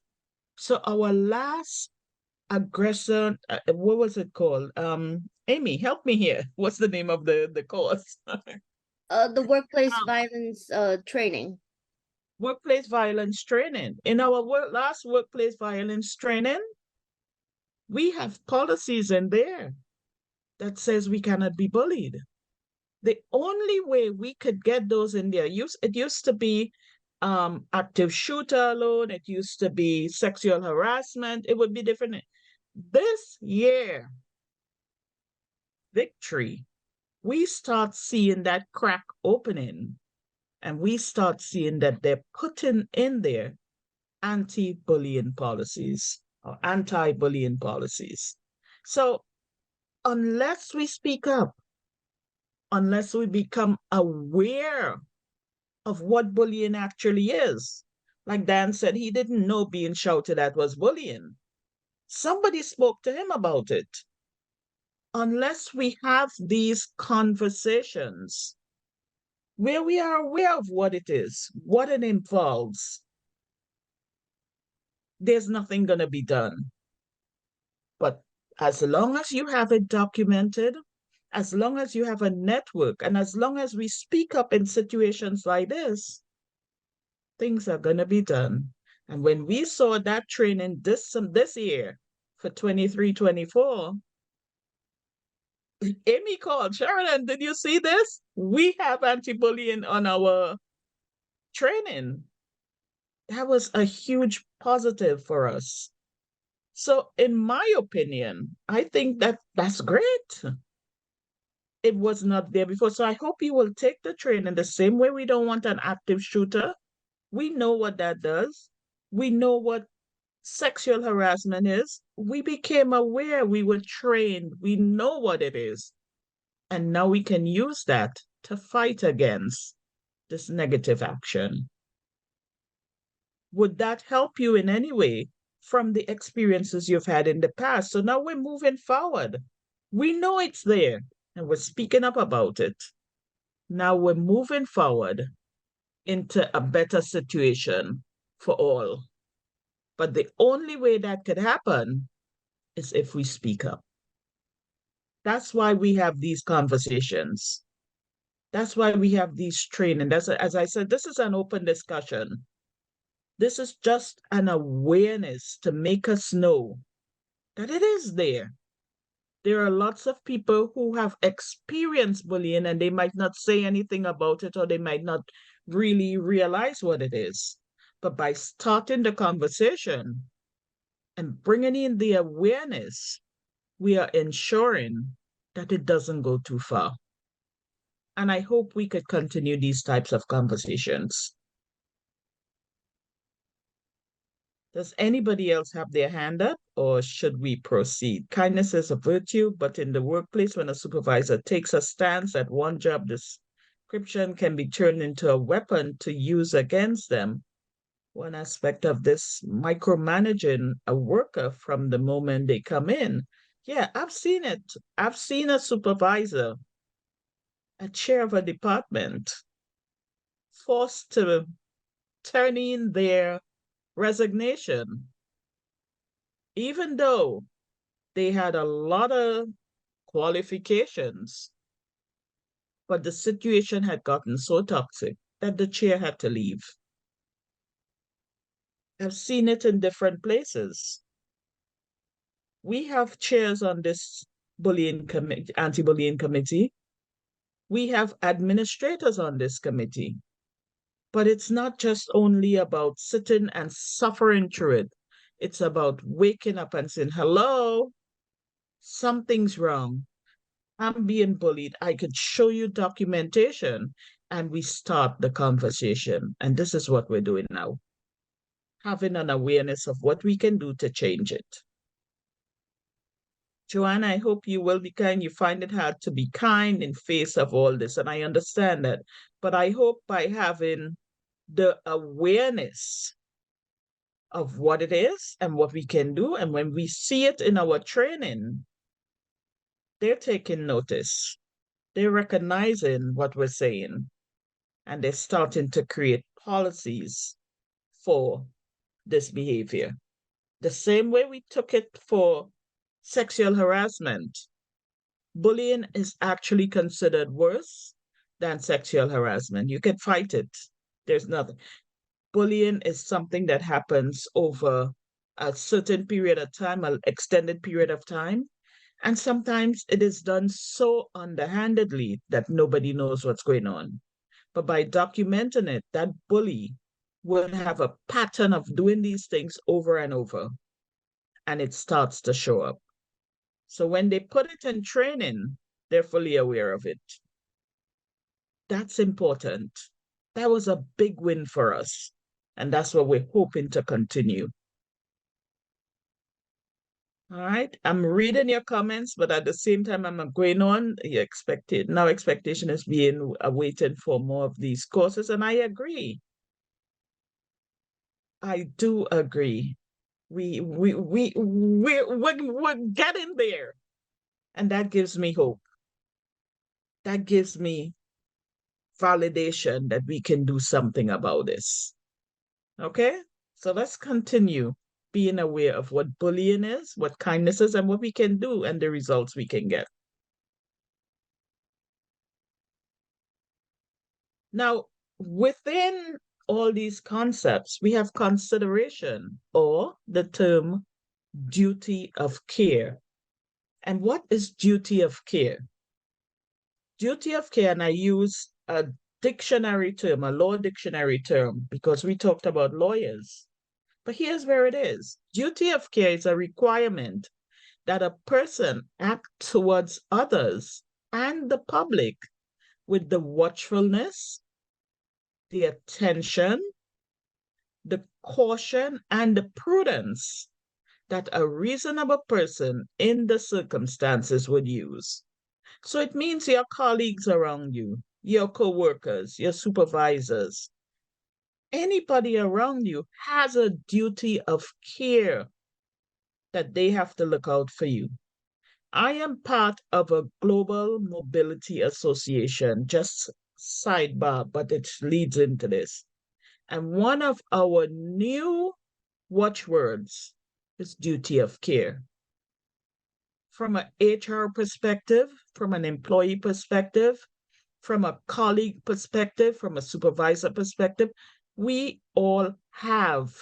So our last aggressor, what was it called? Amy, help me here. What's the name of the course? The workplace violence training. Workplace violence training. In our last workplace violence training, we have policies in there that says we cannot be bullied. The only way we could get those in there, it used to be active shooter alone, it used to be sexual harassment, it would be different. This year, victory, we start seeing that crack opening, and we start seeing that they're putting in there anti-bullying policies or anti-bullying policies. So unless we speak up, unless we become aware of what bullying actually is, like Dan said, he didn't know being shouted at was bullying. Somebody spoke to him about it. Unless we have these conversations where we are aware of what it is, what it involves, there's nothing going to be done. But as long as you have it documented, as long as you have a network, and as long as we speak up in situations like this, things are going to be done. And when we saw that training this year for 23-24, Amy called, Sheridan, did you see this? We have anti-bullying on our training. That was a huge positive for us. So in my opinion, I think that's great. It was not there before. So I hope you will take the training the same way we don't want an active shooter. We know what that does. We know what sexual harassment is. We became aware, we were trained, we know what it is. And now we can use that to fight against this negative action. Would that help you in any way from the experiences you've had in the past? So now we're moving forward. We know it's there and we're speaking up about it. Now we're moving forward into a better situation for all. But the only way that could happen is if we speak up. That's why we have these conversations. That's why we have these training. As I said, this is an open discussion. This is just an awareness to make us know that it is there. There are lots of people who have experienced bullying and they might not say anything about it, or they might not really realize what it is. But by starting the conversation and bringing in the awareness, we are ensuring that it doesn't go too far. And I hope we could continue these types of conversations. Does anybody else have their hand up, or should we proceed? Kindness is a virtue, but in the workplace, when a supervisor takes a stance that one job description can be turned into a weapon to use against them. One aspect of this, micromanaging a worker from the moment they come in. Yeah, I've seen it. I've seen a supervisor, a chair of a department, forced to turn in their resignation, even though they had a lot of qualifications, but the situation had gotten so toxic that the chair had to leave. I've seen it in different places. We have chairs on this anti-bullying committee. We have administrators on this committee. But it's not just only about sitting and suffering through it. It's about waking up and saying, hello, something's wrong. I'm being bullied. I could show you documentation, and we start the conversation. And this is what we're doing now. Having an awareness of what we can do to change it. Joanna, I hope you will be kind. You find it hard to be kind in face of all this, and I understand that. But I hope by having the awareness of what it is and what we can do, and when we see it in our training, they're taking notice. They're recognizing what we're saying, and they're starting to create policies for this behavior. The same way we took it for sexual harassment. Bullying is actually considered worse than sexual harassment. You can fight it. There's nothing. Bullying is something that happens over a certain period of time, an extended period of time. And sometimes it is done so underhandedly that nobody knows what's going on. But by documenting it, that bully will have a pattern of doing these things over and over, and it starts to show up. So when they put it in training, they're fully aware of it. That's important. That was a big win for us. And that's what we're hoping to continue. All right, I'm reading your comments, but at the same time, I'm going on. Now expectation is being awaited for more of these courses, and I agree. I do agree. We're getting there, and that gives me hope. That gives me validation that we can do something about this. Okay, so let's continue being aware of what bullying is, what kindness is, and what we can do, and the results we can get. Now, within all these concepts, we have consideration, or the term duty of care. And what is duty of care? Duty of care, and I use a dictionary term, a law dictionary term, because we talked about lawyers. But here's where it is. Duty of care is a requirement that a person act towards others and the public with the watchfulness, the attention, the caution, and the prudence that a reasonable person in the circumstances would use. So it means your colleagues around you, your co-workers, your supervisors, anybody around you has a duty of care that they have to look out for you. I am part of a global mobility association, just sidebar, but it leads into this. And one of our new watchwords is duty of care. From an HR perspective, from an employee perspective, from a colleague perspective, from a supervisor perspective, we all have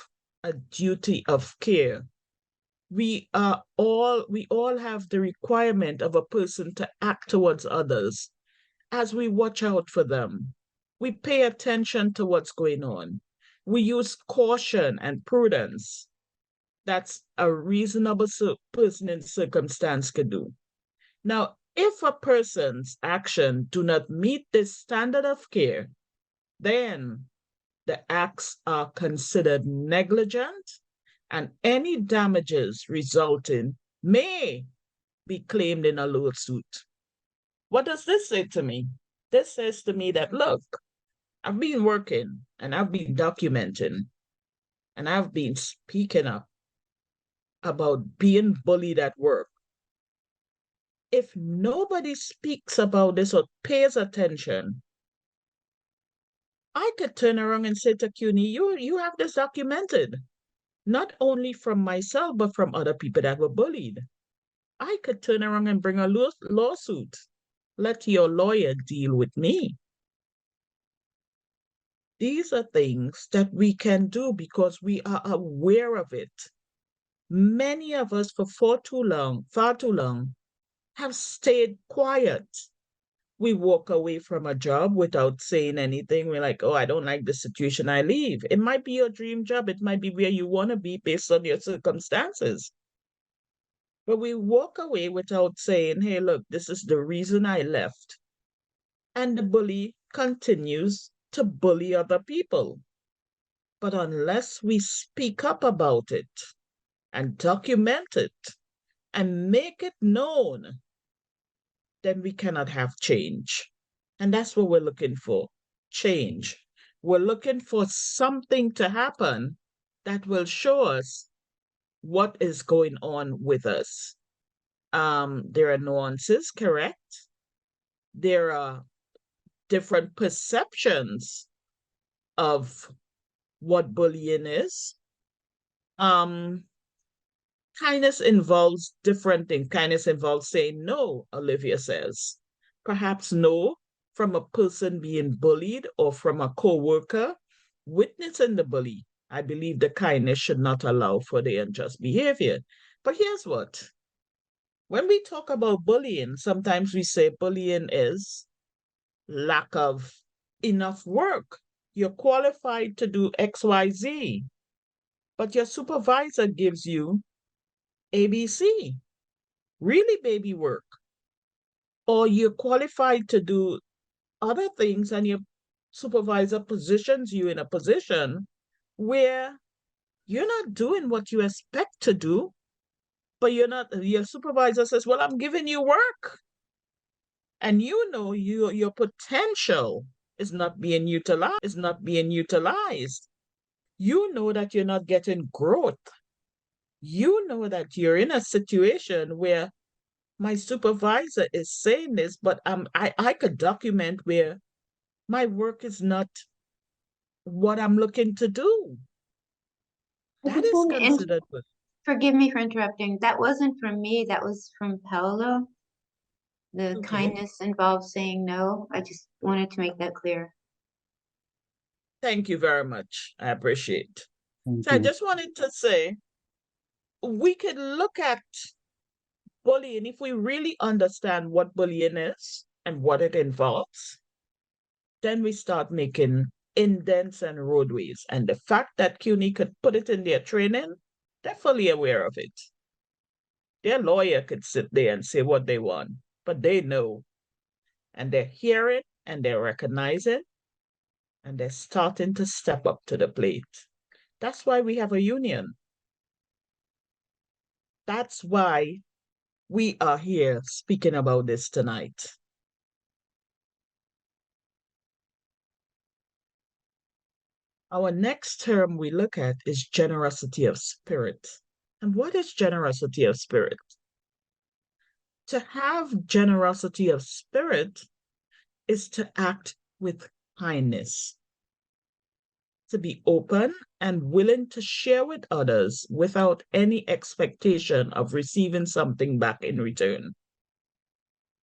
a duty of care. We all have the requirement of a person to act towards others as we watch out for them. We pay attention to what's going on. We use caution and prudence. That's a reasonable person in circumstance could do. Now, if a person's action do not meet this standard of care, then the acts are considered negligent and any damages resulting may be claimed in a lawsuit. What does this say to me? This says to me that, look, I've been working and I've been documenting and I've been speaking up about being bullied at work. If nobody speaks about this or pays attention, I could turn around and say to CUNY, you have this documented, not only from myself, but from other people that were bullied. I could turn around and bring a lawsuit. Let your lawyer deal with me. These are things that we can do because we are aware of it. Many of us for far too long, have stayed quiet. We walk away from a job without saying anything. We're like, oh, I don't like the situation, I leave. It might be your dream job. It might be where you want to be based on your circumstances. But we walk away without saying, hey, look, this is the reason I left. And the bully continues to bully other people. But unless we speak up about it and document it and make it known, then we cannot have change. And that's what we're looking for, change. We're looking for something to happen that will show us what is going on with us. There are nuances, correct? There are different perceptions of what bullying is. Kindness involves different things. Kindness involves saying no, Olivia says. Perhaps no from a person being bullied or from a co-worker witnessing the bully. I believe the kindness should not allow for the unjust behavior. But here's what. When we talk about bullying, sometimes we say bullying is lack of enough work. You're qualified to do XYZ, but your supervisor gives you ABC, really baby work, or you're qualified to do other things and your supervisor positions you in a position where you're not doing what you expect to do, but your supervisor says, well, I'm giving you work. And you know your potential is not being utilized. You know that you're not getting growth. You know that you're in a situation where my supervisor is saying this, but I could document where my work is not what I'm looking to do. That is considered good. Forgive me for interrupting. That wasn't from me. That was from Paolo. The Okay. kindness involves saying no. I just wanted to make that clear. Thank you very much. I appreciate. Thank So I you. just wanted to say, we could look at bullying if we really understand what bullying is and what it involves. Then we start making indents and roadways. And the fact that CUNY could put it in their training, they're fully aware of it. Their lawyer could sit there and say what they want, but they know. And they're hearing and they're recognizing and they're starting to step up to the plate. That's why we have a union. That's why we are here speaking about this tonight. Our next term we look at is generosity of spirit. And what is generosity of spirit? To have generosity of spirit is to act with kindness, to be open and willing to share with others without any expectation of receiving something back in return.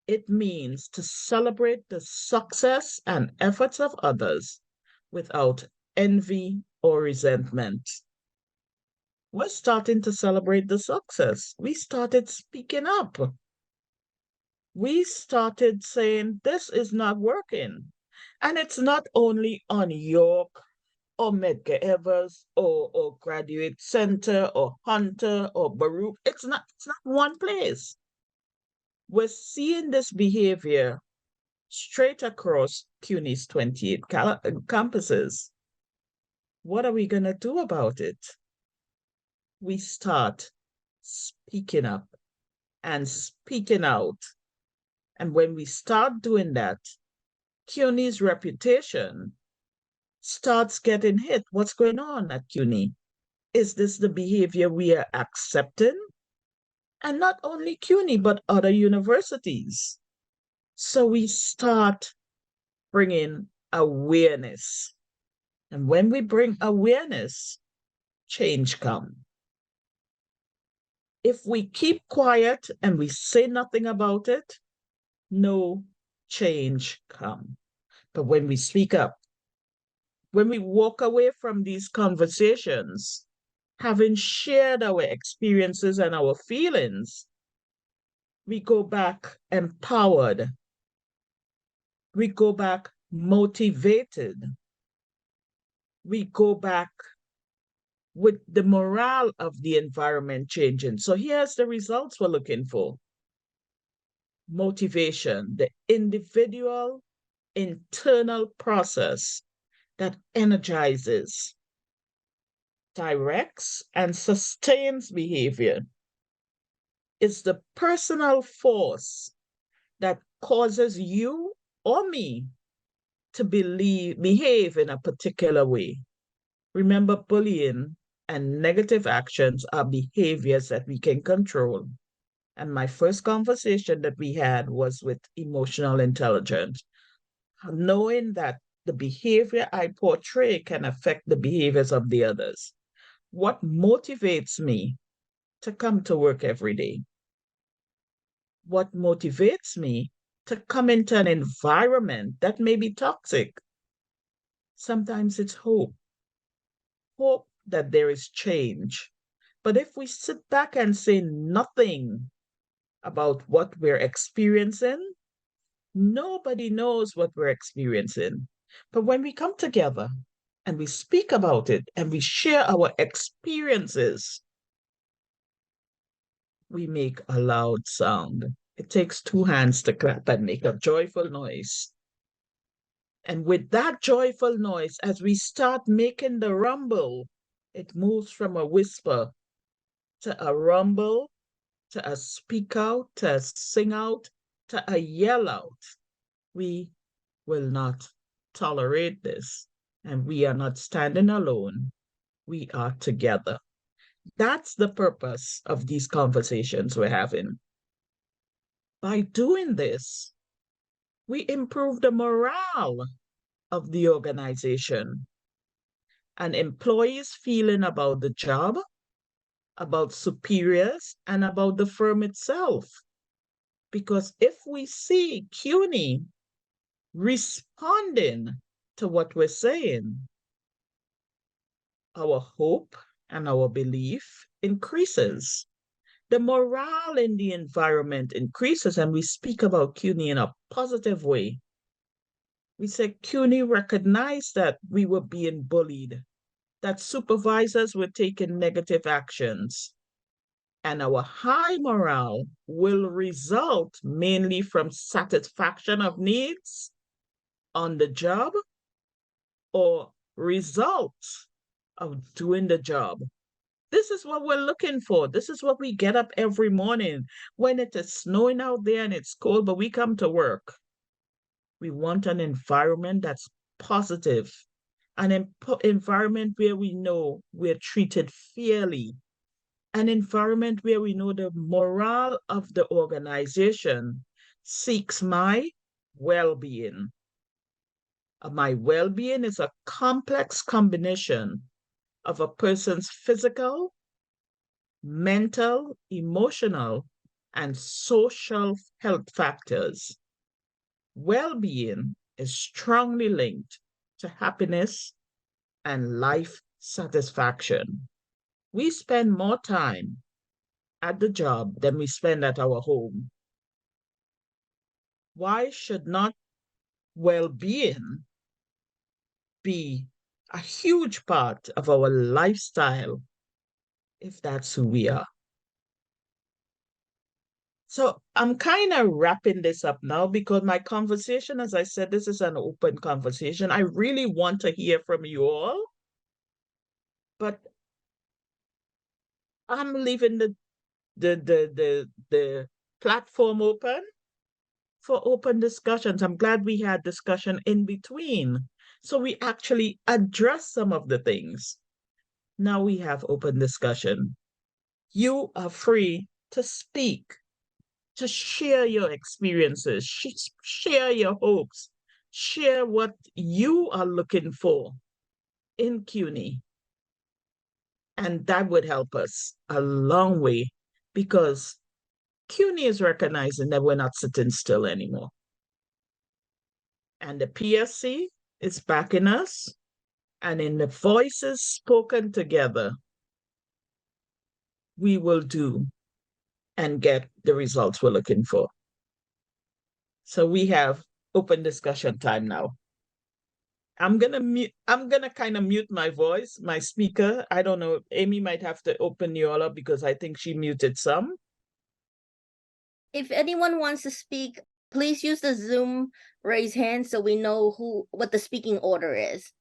It means to celebrate the success and efforts of others without envy or resentment. We're starting to celebrate the success. We started speaking up. We started saying, this is not working. And it's not only on York or Medgar Evers or Graduate Center or Hunter or Baruch. It's not one place. We're seeing this behavior straight across CUNY's 28 campuses. What are we going to do about it? We start speaking up and speaking out. And when we start doing that, CUNY's reputation starts getting hit. What's going on at CUNY? Is this the behavior we are accepting? And not only CUNY, but other universities. So we start bringing awareness. And when we bring awareness, change comes. If we keep quiet and we say nothing about it, no change comes. But when we speak up, when we walk away from these conversations, having shared our experiences and our feelings, we go back empowered. We go back motivated. We go back with the morale of the environment changing. So here's the results we're looking for. Motivation, the individual internal process that energizes, directs, and sustains behavior. It's the personal force that causes you or me to behave in a particular way. Remember, bullying and negative actions are behaviors that we can control. And my first conversation that we had was with emotional intelligence, knowing that the behavior I portray can affect the behaviors of the others. What motivates me to come to work every day? What motivates me to come into an environment that may be toxic? Sometimes it's hope. Hope that there is change. But if we sit back and say nothing about what we're experiencing, nobody knows what we're experiencing. But when we come together and we speak about it and we share our experiences, we make a loud sound. It takes two hands to clap and make a joyful noise. And with that joyful noise, as we start making the rumble, it moves from a whisper to a rumble, to a speak out, to a sing out, to a yell out. We will not tolerate this. And we are not standing alone. We are together. That's the purpose of these conversations we're having. By doing this, we improve the morale of the organization and employees feeling about the job, about superiors, and about the firm itself. Because if we see CUNY responding to what we're saying, our hope and our belief increases. The morale in the environment increases, and we speak about CUNY in a positive way. We say CUNY recognized that we were being bullied, that supervisors were taking negative actions, and our high morale will result mainly from satisfaction of needs on the job or results of doing the job. This is what we're looking for. This is what we get up every morning when it is snowing out there and it's cold, but we come to work. We want an environment that's positive, an environment where we know we're treated fairly, an environment where we know the morale of the organization seeks my well-being. My well-being is a complex combination of a person's physical, mental, emotional, and social health factors. Well-being is strongly linked to happiness and life satisfaction. We spend more time at the job than we spend at our home. Why should not well-being be a huge part of our lifestyle if that's who we are? So I'm kind of wrapping this up now because my conversation, as I said, this is an open conversation. I really want to hear from you all, but I'm leaving the platform open for open discussions. I'm glad we had discussion in between, so we actually address some of the things. Now we have open discussion. You are free to speak, to share your experiences, share your hopes, share what you are looking for in CUNY. And that would help us a long way because CUNY is recognizing that we're not sitting still anymore. And the PSC is backing us. And in the voices spoken together, we will do and get the results we're looking for. So we have open discussion time now. I'm gonna kind of mute my voice, my speaker. I don't know, Amy might have to open you all up because I think she muted some. If anyone wants to speak, please use the Zoom raise hand so we know what the speaking order is.